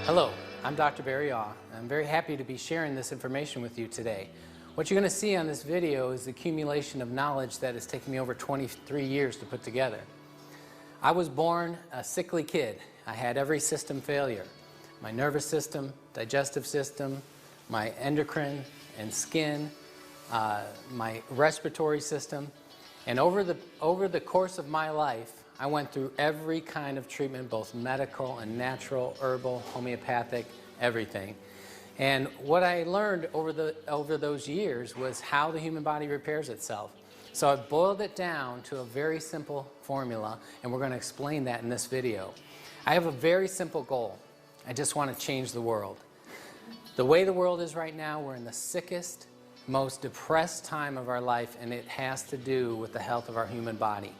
Hello, I'm Dr. Barry Aw. I'm very happy to be sharing this information with you today. What you're going to see on this video is the accumulation of knowledge that has taken me over 23 years to put together. I was born a sickly kid. I had every system failure. My nervous system, digestive system, my endocrine and skin, my respiratory system. And over the course of my life, I went through every kind of treatment, both medical and natural, herbal, homeopathic, everything. And what I learned over those years was how the human body repairs itself. So I boiled it down to a very simple formula, and we're going to explain that in this video. I have a very simple goal. I just want to change the world. The way the world is right now, we're in the sickest, most depressed time of our life, and it has to do with the health of our human body.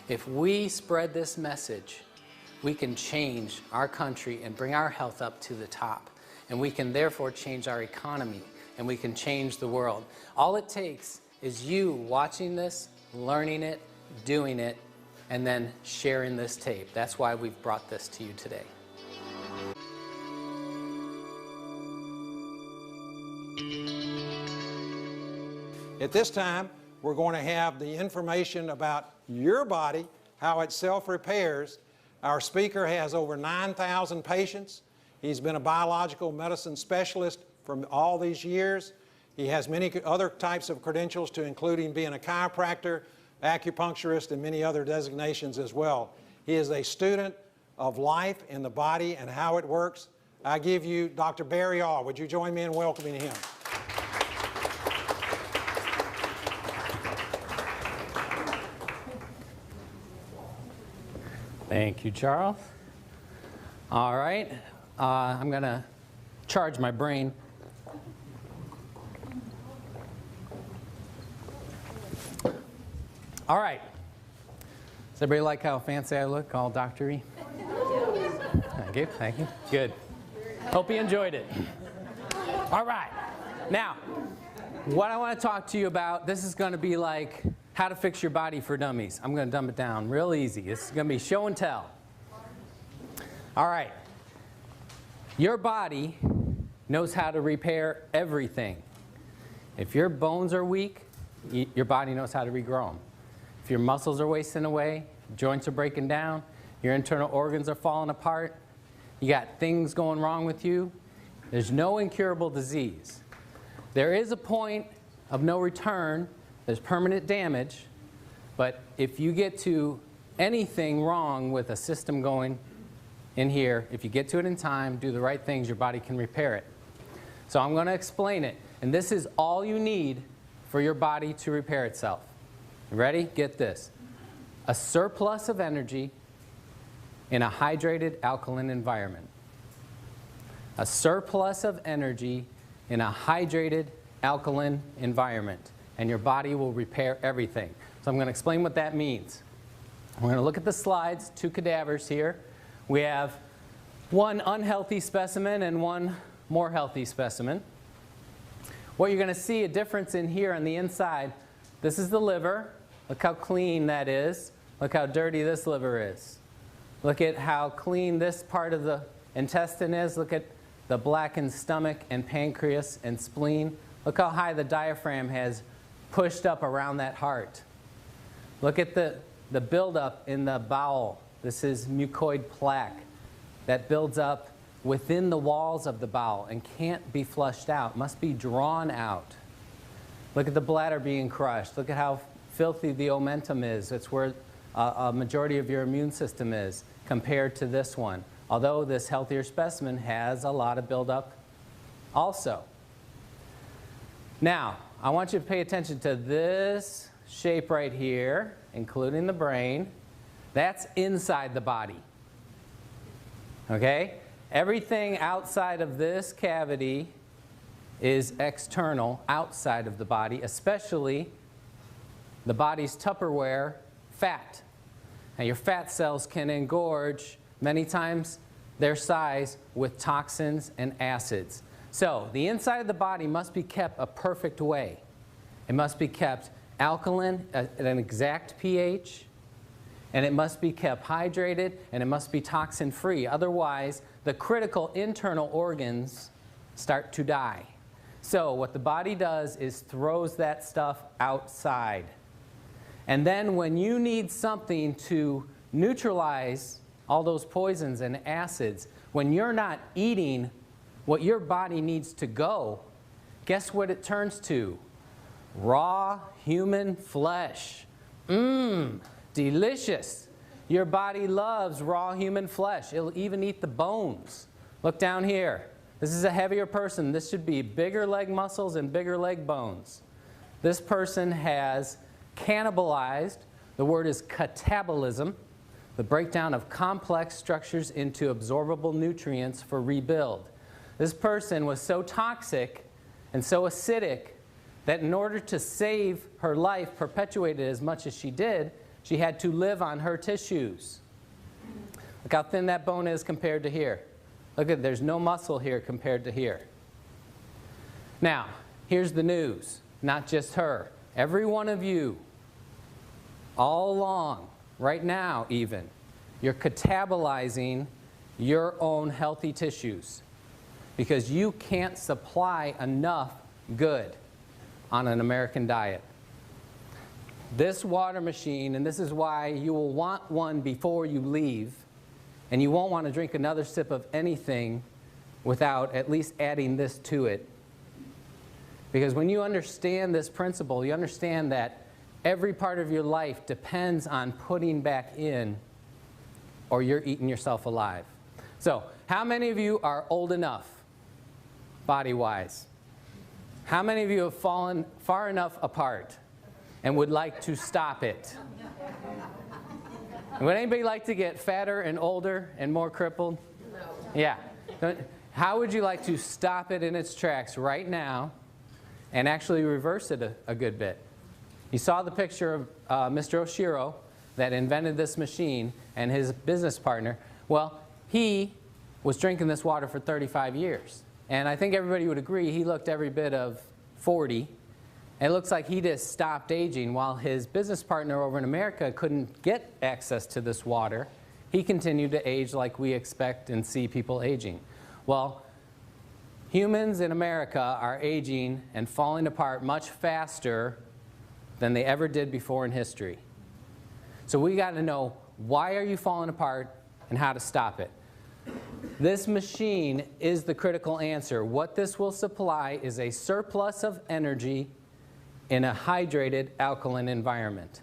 If we spread this message, we can change our country and bring our health up to the top. And we can therefore change our economy, and we can change the world. All it takes is you watching this, learning it, doing it, and then sharing this tape. That's why we've brought this to you today. At this time, we're going to have the information about your body, how it self-repairs. Our speaker has over 9,000 patients. He's been a biological medicine specialist for all these years. He has many other types of credentials, to including being a chiropractor, acupuncturist, and many other designations as well. He is a student of life in the body and how it works. I give you Dr. Barry Aw. Would you join me in welcoming him? Thank you, Charles. All right, I'm going to charge my brain. All right. Does everybody like how fancy I look, all doctor-y? Thank you, thank you. Good. Hope you enjoyed it. All right. Now, what I want to talk to you about, this is going to be like how to fix your body for dummies. I'm going to dumb it down real easy. It's going to be show and tell. All right. Your body knows how to repair everything. If your bones are weak, your body knows how to regrow them. If your muscles are wasting away, joints are breaking down, your internal organs are falling apart, you got things going wrong with you, there's no incurable disease. There is a point of no return. There's permanent damage, but if you get to anything wrong with a system going in here, if you get to it in time, do the right things, your body can repair it. So I'm going to explain it, and this is all you need for your body to repair itself. You ready? Get this. A surplus of energy in a hydrated alkaline environment. A surplus of energy in a hydrated alkaline environment. And your body will repair everything. So I'm going to explain what that means. We're going to look at the slides, two cadavers here. We have one unhealthy specimen and one more healthy specimen. What you're going to see a difference in here on the inside, this is the liver. Look how clean that is. Look how dirty this liver is. Look at how clean this part of the intestine is. Look at the blackened stomach and pancreas and spleen. Look how high the diaphragm has pushed up around that heart. Look at the buildup in the bowel. This is mucoid plaque that builds up within the walls of the bowel and can't be flushed out, must be drawn out. Look at the bladder being crushed. Look at how filthy the omentum is. It's where a majority of your immune system is compared to this one. Although this healthier specimen has a lot of buildup also. Now, I want you to pay attention to this shape right here, including the brain. That's inside the body. Okay? Everything outside of this cavity is external, outside of the body, especially the body's Tupperware, fat. Now, your fat cells can engorge many times their size with toxins and acids. So the inside of the body must be kept a perfect way. It must be kept alkaline at an exact pH, and it must be kept hydrated, and it must be toxin-free. Otherwise, the critical internal organs start to die. So what the body does is throws that stuff outside. And then when you need something to neutralize all those poisons and acids, when you're not eating what your body needs to go, guess what it turns to? Raw human flesh. Mmm, delicious. Your body loves raw human flesh. It'll even eat the bones. Look down here. This is a heavier person. This should be bigger leg muscles and bigger leg bones. This person has cannibalized. The word is catabolism, the breakdown of complex structures into absorbable nutrients for rebuild. This person was so toxic and so acidic that in order to save her life, perpetuated as much as she did, she had to live on her tissues. Look how thin that bone is compared to here. Look at, there's no muscle here compared to here. Now, here's the news. Not just her. Every one of you, all along, right now even, you're catabolizing your own healthy tissues because you can't supply enough good on an American diet. This water machine, and this is why you will want one before you leave, and you won't want to drink another sip of anything without at least adding this to it. Because when you understand this principle, you understand that every part of your life depends on putting back in, or you're eating yourself alive. So, how many of you are old enough, body-wise? How many of you have fallen far enough apart and would like to stop it? Would anybody like to get fatter and older and more crippled? No. Yeah. How would you like to stop it in its tracks right now and actually reverse it a good bit? You saw the picture of Mr. Oshiro that invented this machine and his business partner. Well, he was drinking this water for 35 years. And I think everybody would agree he looked every bit of 40. It looks like he just stopped aging while his business partner over in America couldn't get access to this water. He continued to age like we expect and see people aging. Well, humans in America are aging and falling apart much faster than they ever did before in history. So we got to know, why are you falling apart and how to stop it? This machine is the critical answer. What this will supply is a surplus of energy in a hydrated, alkaline environment.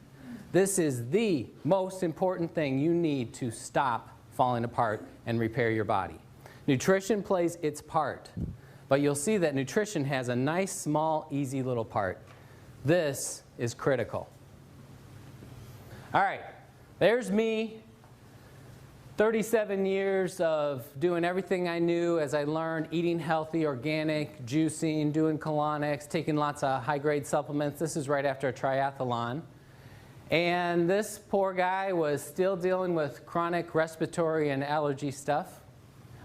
This is the most important thing you need to stop falling apart and repair your body. Nutrition plays its part, but you'll see that nutrition has a nice, small, easy little part. This is critical. All right, there's me. 37 years of doing everything I knew as I learned, eating healthy, organic, juicing, doing colonics, taking lots of high-grade supplements. This is right after a triathlon. And this poor guy was still dealing with chronic respiratory and allergy stuff.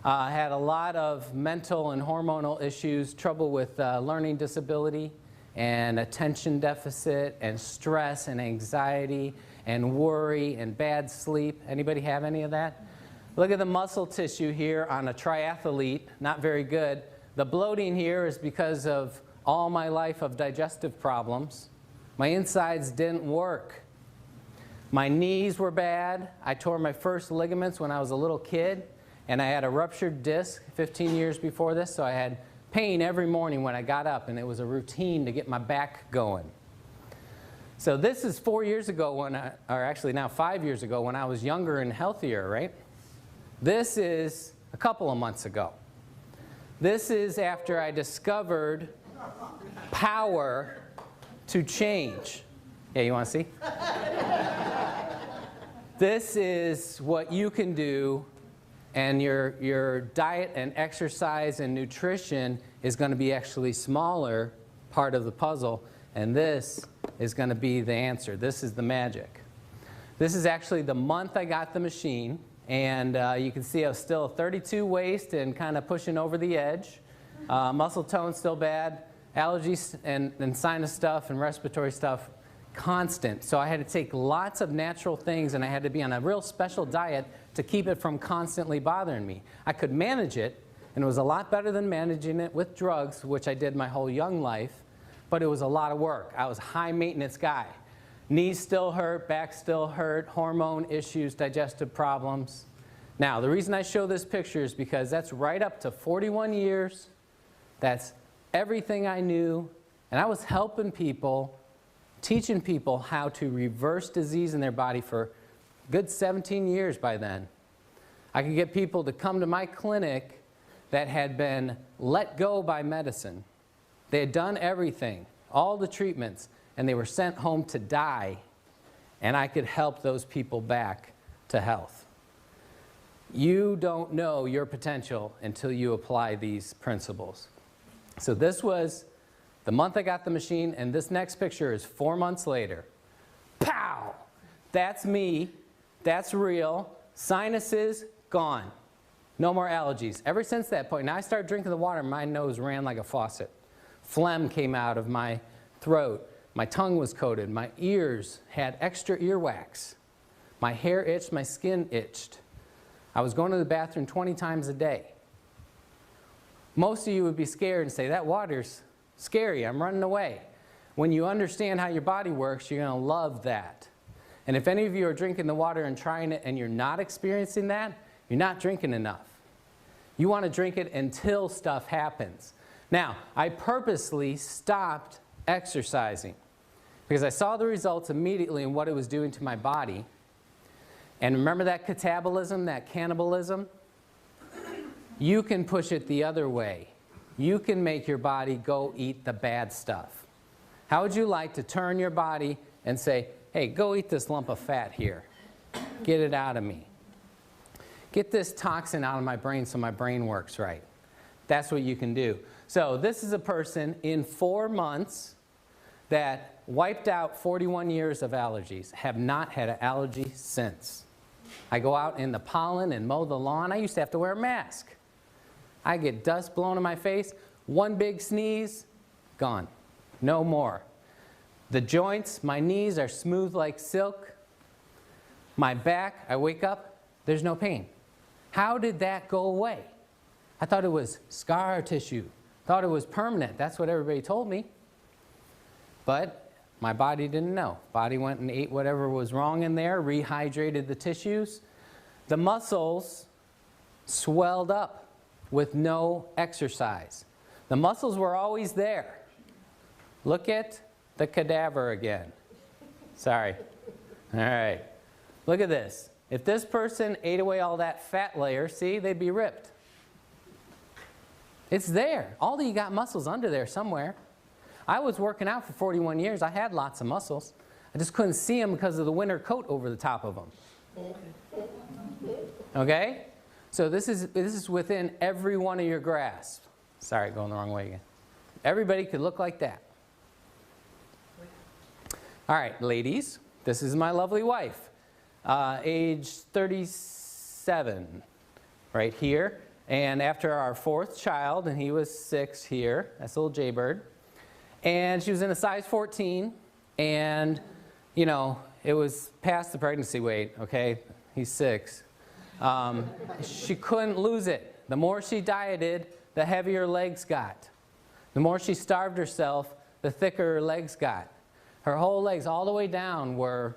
Had a lot of mental and hormonal issues, trouble with learning disability and attention deficit and stress and anxiety and worry and bad sleep. Anybody have any of that? Look at the muscle tissue here on a triathlete, not very good. The bloating here is because of all my life of digestive problems. My insides didn't work. My knees were bad. I tore my first ligaments when I was a little kid, and I had a ruptured disc 15 years before this, so I had pain every morning when I got up, and it was a routine to get my back going. So this is 4 years ago when or actually now 5 years ago when I was younger and healthier, right? This is a couple of months ago. This is after I discovered power to change. Yeah, you want to see? This is what you can do, and your diet and exercise and nutrition is going to be actually smaller part of the puzzle, and this is going to be the answer. This is the magic. This is actually the month I got the machine, and you can see I was still 32 waist and kind of pushing over the edge. Muscle tone still bad. Allergies and sinus stuff and respiratory stuff constant. So I had to take lots of natural things, and I had to be on a real special diet to keep it from constantly bothering me. I could manage it, and it was a lot better than managing it with drugs, which I did my whole young life, but it was a lot of work. I was a high maintenance guy. Knees still hurt, back still hurt, hormone issues, digestive problems. Now, the reason I show this picture is because that's right up to 41 years. That's everything I knew, and I was helping people, teaching people how to reverse disease in their body for a good 17 years by then. I could get people to come to my clinic that had been let go by medicine. They had done everything, all the treatments, and they were sent home to die, and I could help those people back to health. You don't know your potential until you apply these principles. So this was the month I got the machine, and this next picture is 4 months later. Pow! That's me. That's real. Sinuses, gone. No more allergies. Ever since that point, now I started drinking the water, my nose ran like a faucet. Phlegm came out of my throat. My tongue was coated. My ears had extra earwax. My hair itched. My skin itched. I was going to the bathroom 20 times a day. Most of you would be scared and say, that water's scary. I'm running away. When you understand how your body works, you're going to love that. And if any of you are drinking the water and trying it and you're not experiencing that, you're not drinking enough. You want to drink it until stuff happens. Now, I purposely stopped exercising because I saw the results immediately in what it was doing to my body. And remember that catabolism, that cannibalism? You can push it the other way. You can make your body go eat the bad stuff. How would you like to turn your body and say, hey, go eat this lump of fat here. Get it out of me. Get this toxin out of my brain so my brain works right. That's what you can do. So this is a person in 4 months that wiped out 41 years of allergies, have not had an allergy since. I go out in the pollen and mow the lawn. I used to have to wear a mask. I get dust blown in my face. One big sneeze, gone. No more. The joints, my knees are smooth like silk. My back, I wake up, there's no pain. How did that go away? I thought it was scar tissue. Thought it was permanent. That's what everybody told me. But my body didn't know. Body went and ate whatever was wrong in there, rehydrated the tissues. The muscles swelled up with no exercise. The muscles were always there. Look at the cadaver again. Sorry. All right. Look at this. If this person ate away all that fat layer, see, they'd be ripped. It's there. All of you got muscles under there somewhere. I was working out for 41 years. I had lots of muscles. I just couldn't see them because of the winter coat over the top of them. Okay? So this is within every one of your grasp. Sorry, going the wrong way again. Everybody could look like that. All right, ladies, this is my lovely wife, age 37, right here. And after our 4th child, and he was 6 here, that's little Jaybird. And she was in a size 14, and, you know, it was past the pregnancy weight, okay? He's 6. She couldn't lose it. The more she dieted, the heavier her legs got. The more she starved herself, the thicker her legs got. Her whole legs, all the way down, were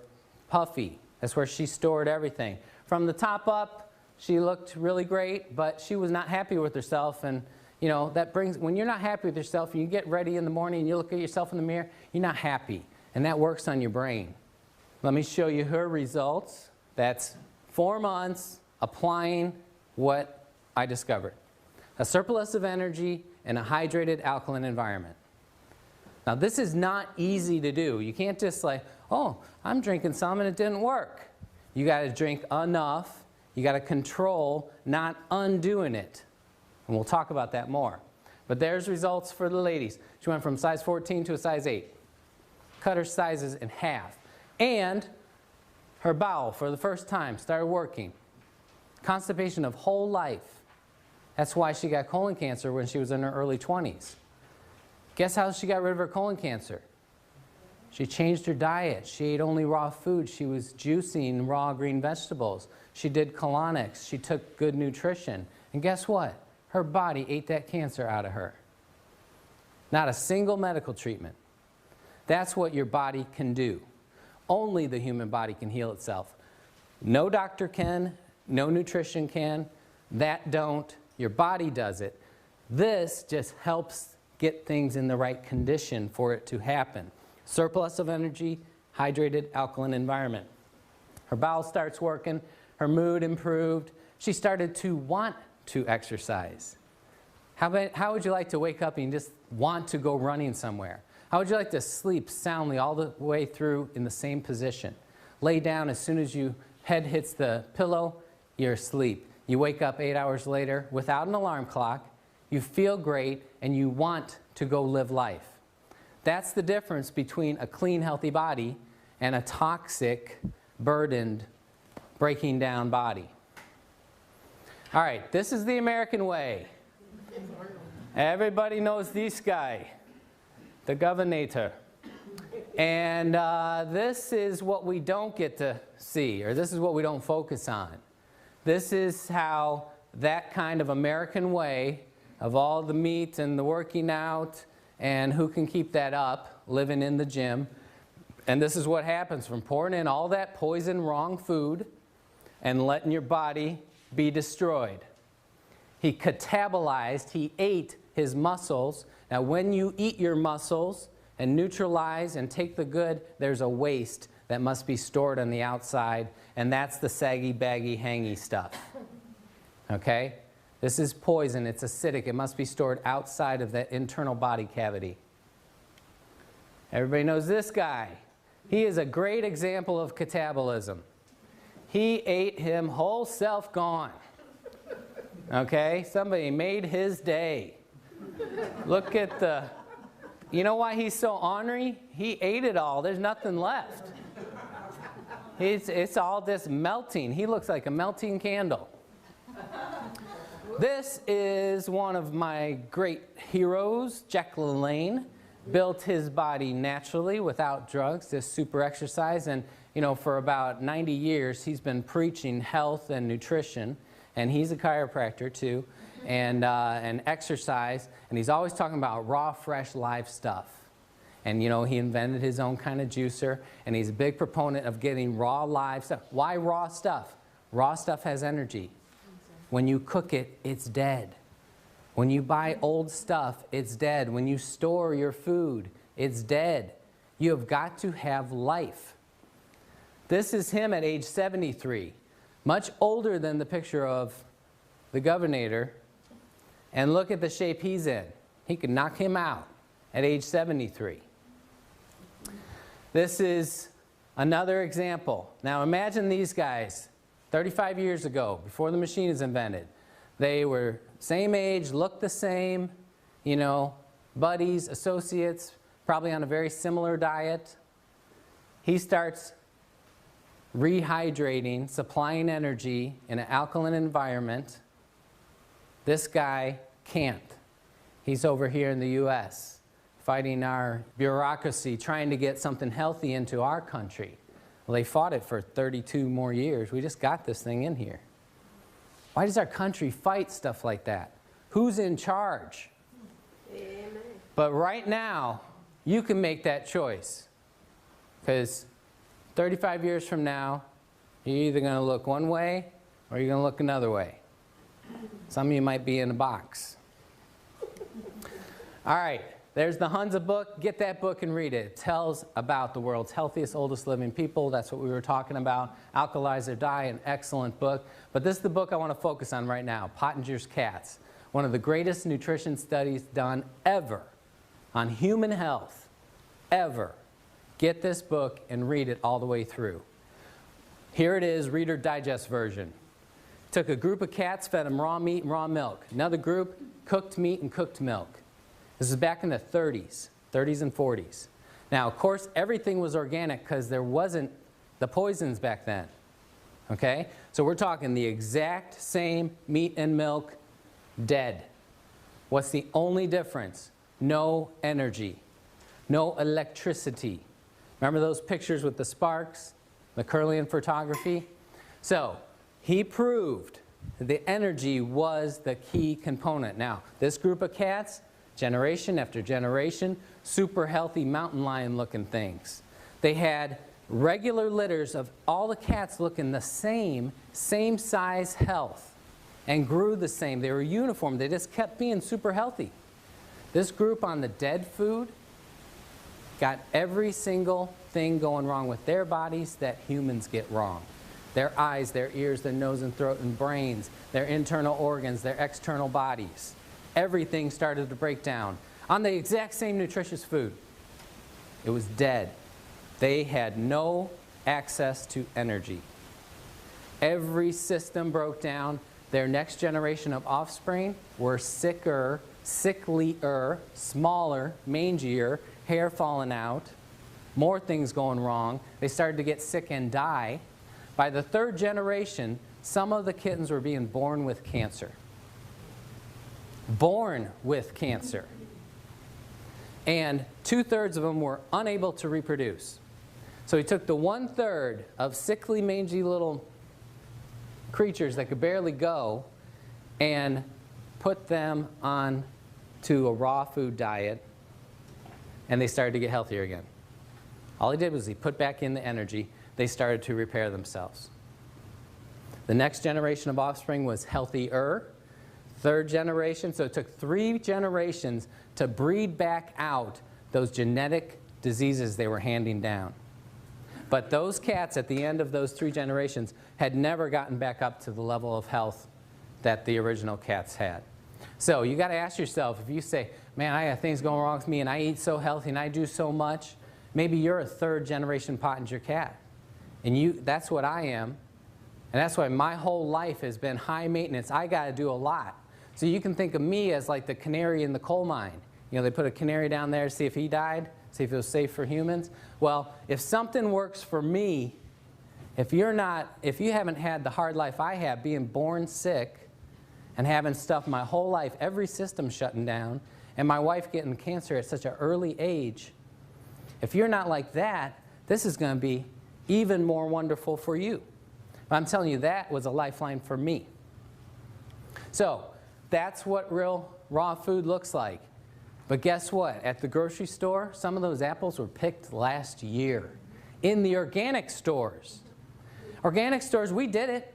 puffy. That's where she stored everything. From the top up, she looked really great, but she was not happy with herself. And, you know, that brings, when you're not happy with yourself, and you get ready in the morning and you look at yourself in the mirror, you're not happy. And that works on your brain. Let me show you her results. That's 4 months applying what I discovered. A surplus of energy in a hydrated alkaline environment. Now this is not easy to do. You can't just like, oh, I'm drinking some and it didn't work. You got to drink enough. You got to control, not undoing it. And we'll talk about that more. But there's results for the ladies. She went from size 14 to a size 8. Cut her sizes in half. And her bowel, for the first time, started working. Constipation of whole life. That's why she got colon cancer when she was in her early 20s. Guess how she got rid of her colon cancer? She changed her diet. She ate only raw food. She was juicing raw green vegetables. She did colonics. She took good nutrition. And guess what? Her body ate that cancer out of her. Not a single medical treatment. That's what your body can do. Only the human body can heal itself. No doctor can, no nutrition can, that don't, your body does it. This just helps get things in the right condition for it to happen. Surplus of energy, hydrated, alkaline environment. Her bowel starts working, her mood improved. She started to want to exercise. How would you like to wake up and just want to go running somewhere? How would you like to sleep soundly all the way through in the same position? Lay down, as soon as your head hits the pillow, you're asleep. You wake up 8 hours later without an alarm clock, you feel great, and you want to go live life. That's the difference between a clean, healthy body and a toxic, burdened, breaking down body. All right, this is the American way. Everybody knows this guy, the governor. And this is what we don't get to see, or this is what we don't focus on. This is how that kind of American way of all the meat and the working out and who can keep that up, living in the gym. And this is what happens from pouring in all that poison, wrong food and letting your body be destroyed. He catabolized, he ate his muscles. Now when you eat your muscles and neutralize and take the good, there's a waste that must be stored on the outside, and that's the saggy, baggy, hangy stuff. Okay? This is poison, it's acidic, it must be stored outside of that internal body cavity. Everybody knows this guy. He is a great example of catabolism. He ate him whole self gone. Okay? Somebody made his day. Look at the... You know why he's so ornery? He ate it all. There's nothing left. It's all just melting. He looks like a melting candle. This is one of my great heroes, Jack LaLanne. Built his body naturally without drugs, just super exercise. And you know, for about 90 years, he's been preaching health and nutrition. And he's a chiropractor too, and exercise. And he's always talking about raw, fresh, live stuff. And you know, he invented his own kind of juicer, and he's a big proponent of getting raw, live stuff. Why raw stuff? Raw stuff has energy. When you cook it, it's dead. When you buy old stuff, it's dead. When you store your food, it's dead. You have got to have life. This is him at age 73, much older than the picture of the governor. And look at the shape he's in. He could knock him out at age 73. This is another example. Now imagine these guys 35 years ago, before the machine is invented. They were same age, looked the same, you know, buddies, associates, probably on a very similar diet. He starts rehydrating, supplying energy in an alkaline environment. This guy can't. He's over here in the US, fighting our bureaucracy, trying to get something healthy into our country. Well, they fought it for 32 more years. We just got this thing in here. Why does our country fight stuff like that? Who's in charge? Amen. But right now, you can make that choice. Because 35 years from now, you're either going to look one way or you're going to look another way. Some of you might be in a box. All right, there's the Hunza book. Get that book and read it. It tells about the world's healthiest, oldest living people. That's what we were talking about. Alkalize Their Diet, an excellent book. But this is the book I want to focus on right now, Pottinger's Cats. One of the greatest nutrition studies done ever on human health, ever. Get this book and read it all the way through. Here it is, Reader Digest version. Took a group of cats, fed them raw meat and raw milk. Another group, cooked meat and cooked milk. This is back in the 30s and 40s. Now, of course, everything was organic because there wasn't the poisons back then. Okay? So we're talking the exact same meat and milk, dead. What's the only difference? No energy, no electricity, Remember those pictures with the sparks, the Kirlian photography? So he proved the energy was the key component. Now, this group of cats, generation after generation, super healthy mountain lion looking things. They had regular litters of all the cats looking the same size health and grew the same. They were uniform. They just kept being super healthy. This group on the dead food got every single thing going wrong with their bodies that humans get wrong. Their eyes, their ears, their nose and throat and brains, their internal organs, their external bodies. Everything started to break down on the exact same nutritious food. It was dead. They had no access to energy. Every system broke down. Their next generation of offspring were sicker, sicklier, smaller, mangier, hair falling out, more things going wrong. They started to get sick and die. By the third generation, some of the kittens were being born with cancer. Born with cancer. And 2/3 of them were unable to reproduce. So he took the 1/3 of sickly, mangy little creatures that could barely go and put them on to a raw food diet, and they started to get healthier again. All he did was he put back in the energy. They started to repair themselves. The next generation of offspring was healthier. Third generation, so it took 3 generations to breed back out those genetic diseases they were handing down. But those cats at the end of those 3 generations had never gotten back up to the level of health that the original cats had. So you got to ask yourself, if you say, man, I got things going wrong with me and I eat so healthy and I do so much, maybe you're a 3rd generation Pottinger cat. And that's what I am. And that's why my whole life has been high maintenance. I got to do a lot. So you can think of me as like the canary in the coal mine. You know, they put a canary down there to see if he died, see if it was safe for humans. Well, if something works for me, if you haven't had the hard life I have, being born sick and having stuff my whole life, every system shutting down, and my wife getting cancer at such an early age, if you're not like that, this is going to be even more wonderful for you. But I'm telling you, that was a lifeline for me. So that's what real raw food looks like. But guess what? At the grocery store, some of those apples were picked last year. In the organic stores. Organic stores, we did it.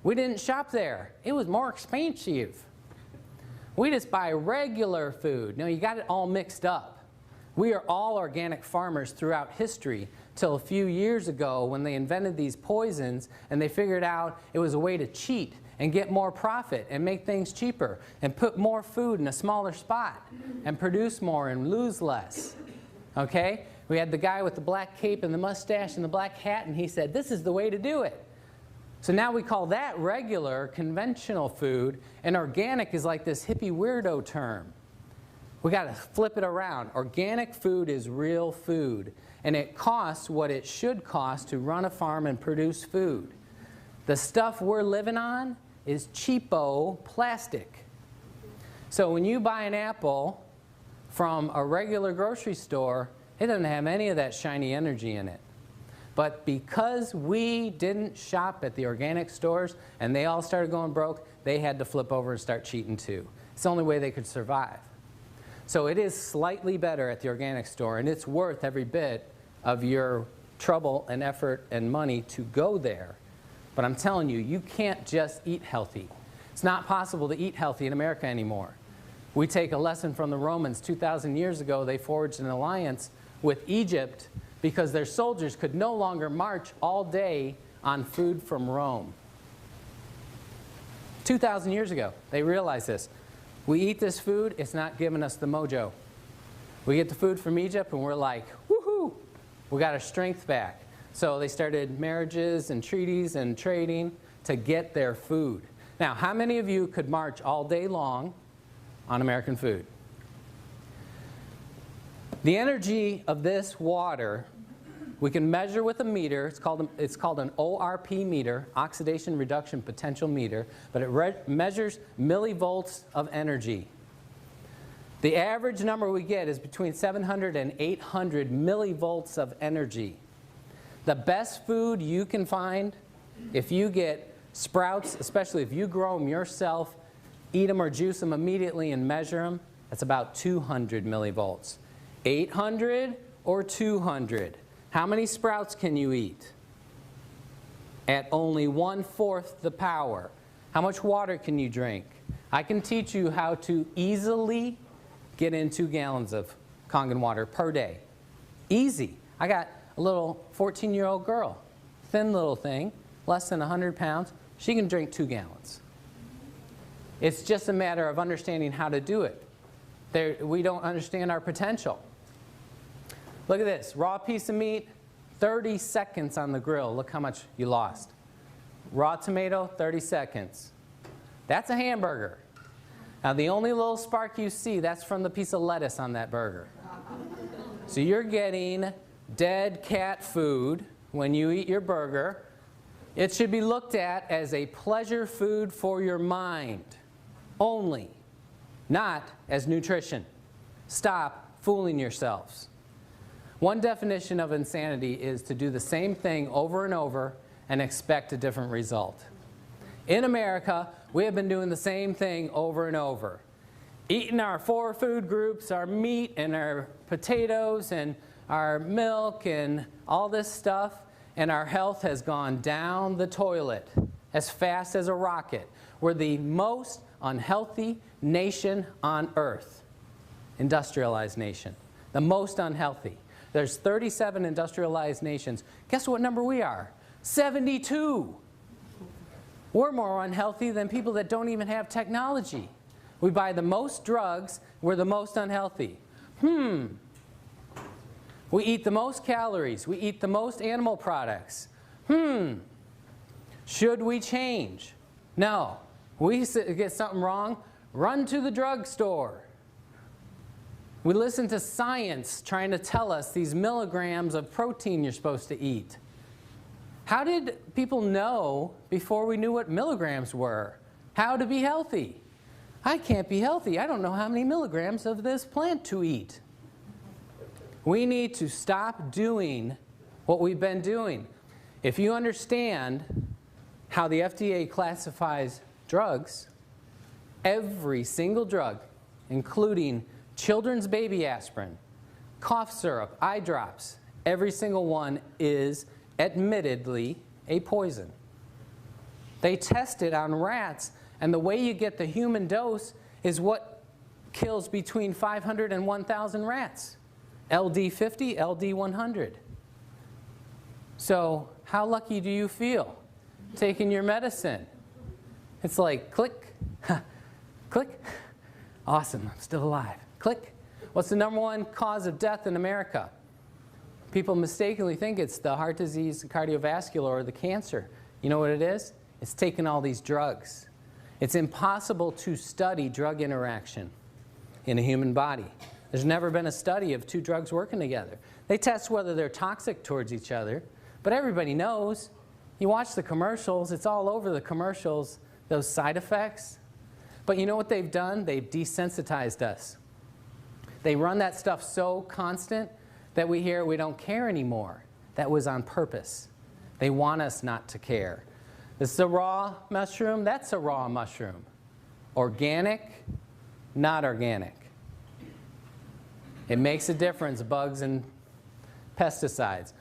We didn't shop there. It was more expensive. We just buy regular food. No, you got it all mixed up. We are all organic farmers throughout history till a few years ago when they invented these poisons and they figured out it was a way to cheat and get more profit and make things cheaper and put more food in a smaller spot and produce more and lose less. Okay? We had the guy with the black cape and the mustache and the black hat, and he said, this is the way to do it. So now we call that regular, conventional food, and organic is like this hippie weirdo term. We got to flip it around. Organic food is real food, and it costs what it should cost to run a farm and produce food. The stuff we're living on is cheapo plastic. So when you buy an apple from a regular grocery store, it doesn't have any of that shiny energy in it. But because we didn't shop at the organic stores and they all started going broke, they had to flip over and start cheating too. It's the only way they could survive. So it is slightly better at the organic store, and it's worth every bit of your trouble and effort and money to go there. But I'm telling you, you can't just eat healthy. It's not possible to eat healthy in America anymore. We take a lesson from the Romans. 2,000 years ago, they forged an alliance with Egypt because their soldiers could no longer march all day on food from Rome. 2,000 years ago, they realized this. We eat this food, it's not giving us the mojo. We get the food from Egypt and we're like, woohoo, we got our strength back. So they started marriages and treaties and trading to get their food. Now, how many of you could march all day long on American food? The energy of this water, we can measure with a meter. It's called an ORP meter, oxidation reduction potential meter, but it measures millivolts of energy. The average number we get is between 700 and 800 millivolts of energy. The best food you can find, if you get sprouts, especially if you grow them yourself, eat them or juice them immediately and measure them, that's about 200 millivolts. 800 or 200? How many sprouts can you eat? At only 1/4 the power. How much water can you drink? I can teach you how to easily get in 2 gallons of Kangen water per day. Easy. I got a little 14-year-old girl, thin little thing, less than 100 pounds. She can drink 2 gallons. It's just a matter of understanding how to do it. We don't understand our potential. Look at this. Raw piece of meat, 30 seconds on the grill. Look how much you lost. Raw tomato, 30 seconds. That's a hamburger. Now the only little spark you see, that's from the piece of lettuce on that burger. So you're getting dead cat food when you eat your burger. It should be looked at as a pleasure food for your mind only, not as nutrition. Stop fooling yourselves. One definition of insanity is to do the same thing over and over and expect a different result. In America, we have been doing the same thing over and over. Eating our 4 food groups, our meat and our potatoes and our milk and all this stuff, and our health has gone down the toilet as fast as a rocket. We're the most unhealthy nation on earth. Industrialized nation. The most unhealthy. There's 37 industrialized nations. Guess what number we are? 72. We're more unhealthy than people that don't even have technology. We buy the most drugs. We're the most unhealthy. We eat the most calories. We eat the most animal products. Should we change? No. We get something wrong, run to the drugstore. We listen to science trying to tell us these milligrams of protein you're supposed to eat. How did people know before we knew what milligrams were? How to be healthy? I can't be healthy. I don't know how many milligrams of this plant to eat. We need to stop doing what we've been doing. If you understand how the FDA classifies drugs, every single drug, including children's baby aspirin, cough syrup, eye drops, every single one is admittedly a poison. They test it on rats, and the way you get the human dose is what kills between 500 and 1,000 rats. LD50, LD100. So how lucky do you feel taking your medicine? It's like click, click, awesome, I'm still alive. Click. What's the #1 cause of death in America? People mistakenly think it's the heart disease, the cardiovascular, or the cancer. You know what it is? It's taking all these drugs. It's impossible to study drug interaction in a human body. There's never been a study of 2 drugs working together. They test whether they're toxic towards each other, but everybody knows. You watch the commercials, it's all over the commercials, those side effects. But you know what they've done? They've desensitized us. They run that stuff so constant that we hear we don't care anymore. That was on purpose. They want us not to care. This is a raw mushroom. That's a raw mushroom. Organic, not organic. It makes a difference, bugs and pesticides.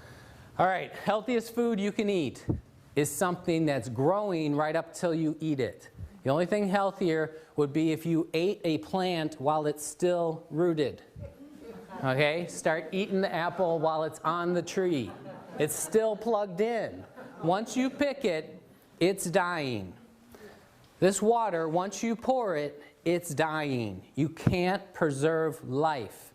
All right, healthiest food you can eat is something that's growing right up till you eat it. The only thing healthier would be if you ate a plant while it's still rooted. Okay? Start eating the apple while it's on the tree. It's still plugged in. Once you pick it, it's dying. This water, once you pour it, it's dying. You can't preserve life.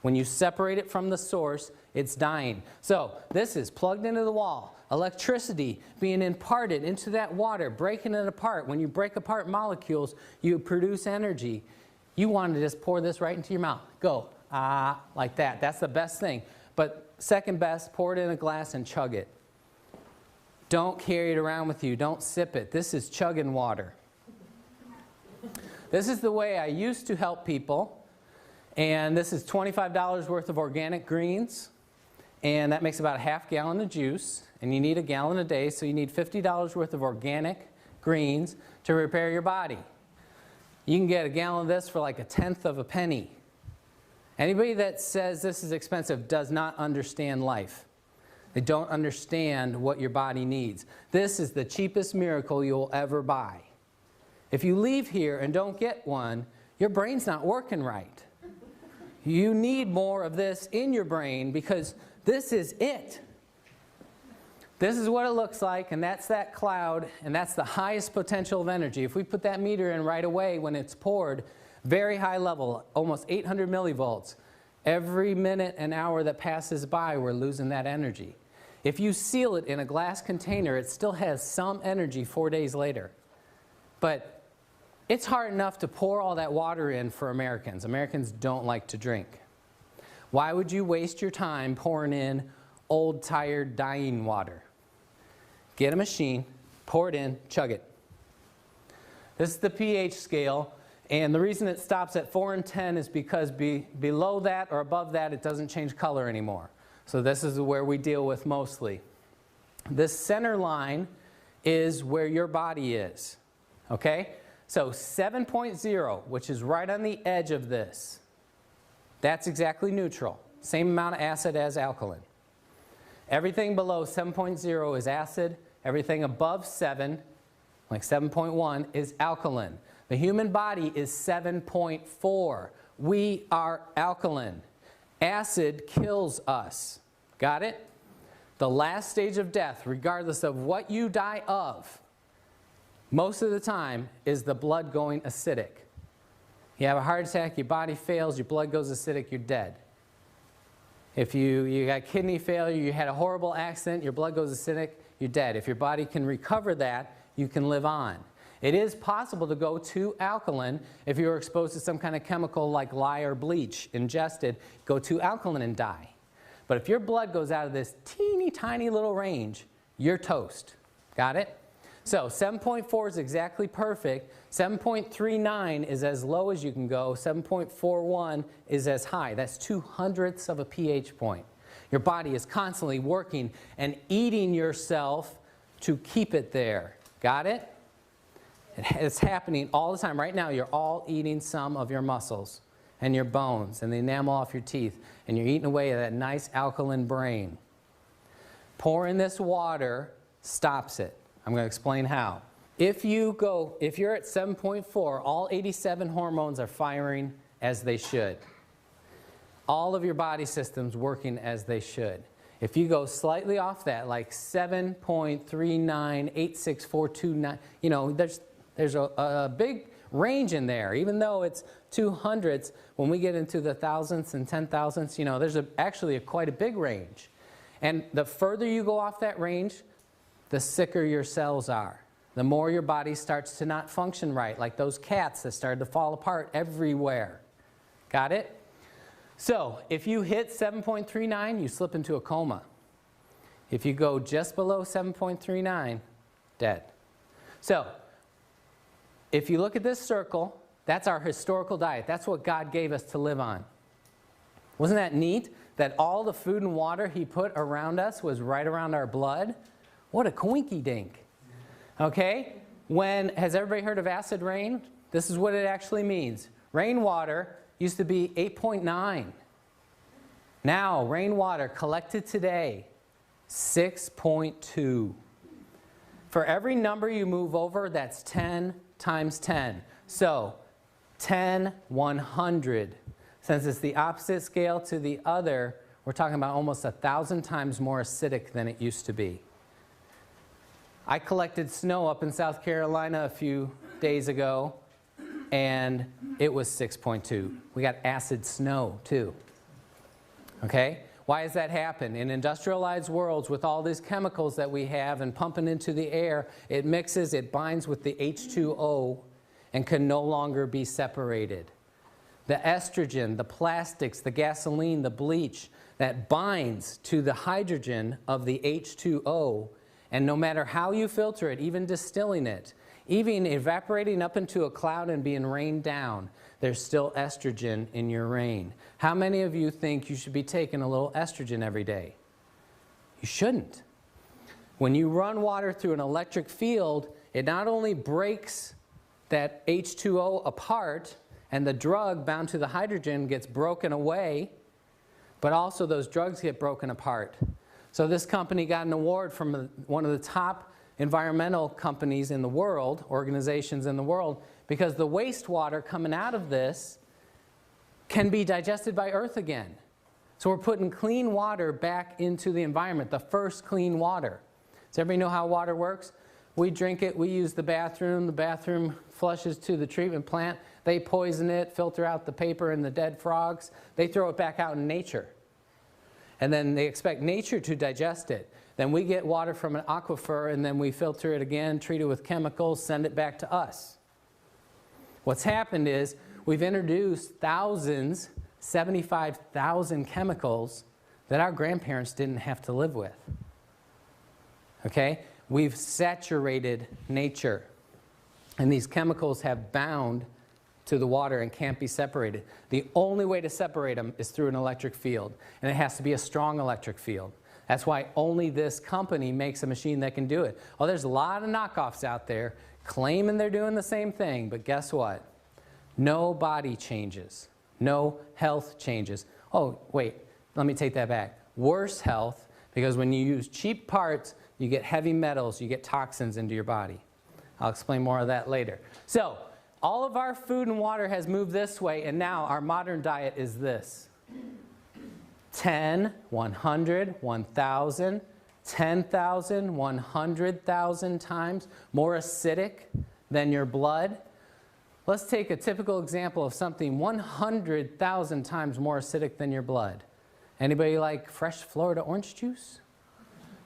When you separate it from the source, it's dying. So this is plugged into the wall. Electricity being imparted into that water, breaking it apart. When you break apart molecules, you produce energy. You want to just pour this right into your mouth. Go, like that. That's the best thing. But second best, pour it in a glass and chug it. Don't carry it around with you. Don't sip it. This is chugging water. This is the way I used to help people. And this is $25 worth of organic greens. And that makes about a half gallon of juice. And you need a gallon a day, so you need $50 worth of organic greens to repair your body. You can get a gallon of this for like a tenth of a penny. Anybody that says this is expensive does not understand life. They don't understand what your body needs. This is the cheapest miracle you'll ever buy. If you leave here and don't get one, your brain's not working right. You need more of this in your brain because this is it. This is what it looks like, and that's that cloud, and that's the highest potential of energy. If we put that meter in right away when it's poured, very high level, almost 800 millivolts. Every minute and hour that passes by, we're losing that energy. If you seal it in a glass container, it still has some energy 4 days later. But it's hard enough to pour all that water in for Americans. Americans don't like to drink. Why would you waste your time pouring in old, tired, dying water? Get a machine, pour it in, chug it. This is the pH scale, and the reason it stops at 4 and 10 is because below that or above that, it doesn't change color anymore. So this is where we deal with mostly. This center line is where your body is, okay? So 7.0, which is right on the edge of this, that's exactly neutral. Same amount of acid as alkaline. Everything below 7.0 is acid. Everything above 7, like 7.1, is alkaline. The human body is 7.4. We are alkaline. Acid kills us. Got it? The last stage of death, regardless of what you die of, most of the time is the blood going acidic. You have a heart attack, your body fails, your blood goes acidic, you're dead. If you got kidney failure, you had a horrible accident, your blood goes acidic, you're dead. If your body can recover that, you can live on. It is possible to go to alkaline if you were exposed to some kind of chemical like lye or bleach ingested, go to alkaline and die. But if your blood goes out of this teeny tiny little range, you're toast. Got it? So 7.4 is exactly perfect. 7.39 is as low as you can go. 7.41 is as high. That's 2/100ths of a pH point. Your body is constantly working and eating yourself to keep it there. Got it? It's happening all the time. Right now, you're all eating some of your muscles and your bones and the enamel off your teeth, and you're eating away at that nice alkaline brain. Pouring this water stops it. I'm going to explain how. If you're at 7.4, all 87 hormones are firing as they should. All of your body systems working as they should. If you go slightly off that, like 7.39, 86429, you know, there's a big range in there. Even though it's 2/100ths, when we get into the thousandths and 10,000ths, you know, there's actually quite a big range. And the further you go off that range, the sicker your cells are. The more your body starts to not function right, like those cats that started to fall apart everywhere. Got it? So if you hit 7.39, you slip into a coma. If you go just below 7.39, dead. So if you look at this circle, that's our historical diet. That's what God gave us to live on. Wasn't that neat? That all the food and water He put around us was right around our blood? What a coinky dink. Okay? Has everybody heard of acid rain? This is what it actually means. Rainwater used to be 8.9. Now, rainwater collected today, 6.2. For every number you move over, that's 10 times 10. So, 10, 100. Since it's the opposite scale to the other, we're talking about almost 1,000 times more acidic than it used to be. I collected snow up in South Carolina a few days ago, and it was 6.2. We got acid snow, too. Okay? Why does that happen? In industrialized worlds, with all these chemicals that we have and pumping into the air, it mixes, it binds with the H2O, and can no longer be separated. The estrogen, the plastics, the gasoline, the bleach, that binds to the hydrogen of the H2O And no matter how you filter it, even distilling it, even evaporating up into a cloud and being rained down, there's still estrogen in your rain. How many of you think you should be taking a little estrogen every day? You shouldn't. When you run water through an electric field, it not only breaks that H2O apart and the drug bound to the hydrogen gets broken away, but also those drugs get broken apart. So this company got an award from one of the top environmental companies in the world, organizations in the world, because the wastewater coming out of this can be digested by Earth again. So we're putting clean water back into the environment, the first clean water. Does everybody know how water works? We drink it, we use the bathroom flushes to the treatment plant, they poison it, filter out the paper and the dead frogs, they throw it back out in nature. And then they expect nature to digest it. Then we get water from an aquifer and then we filter it again, treat it with chemicals, send it back to us. What's happened is we've introduced thousands, 75,000 chemicals that our grandparents didn't have to live with. Okay? We've saturated nature. And these chemicals have bound to the water and can't be separated. The only way to separate them is through an electric field. And it has to be a strong electric field. That's why only this company makes a machine that can do it. Oh, there's a lot of knockoffs out there claiming they're doing the same thing, but guess what? No body changes. No health changes. Oh, wait, let me take that back. Worse health, because when you use cheap parts, you get heavy metals, you get toxins into your body. I'll explain more of that later. So, all of our food and water has moved this way, and now our modern diet is this. 10, 100, 1,000, 10,000, 100,000 times more acidic than your blood. Let's take a typical example of something 100,000 times more acidic than your blood. Anybody like fresh Florida orange juice?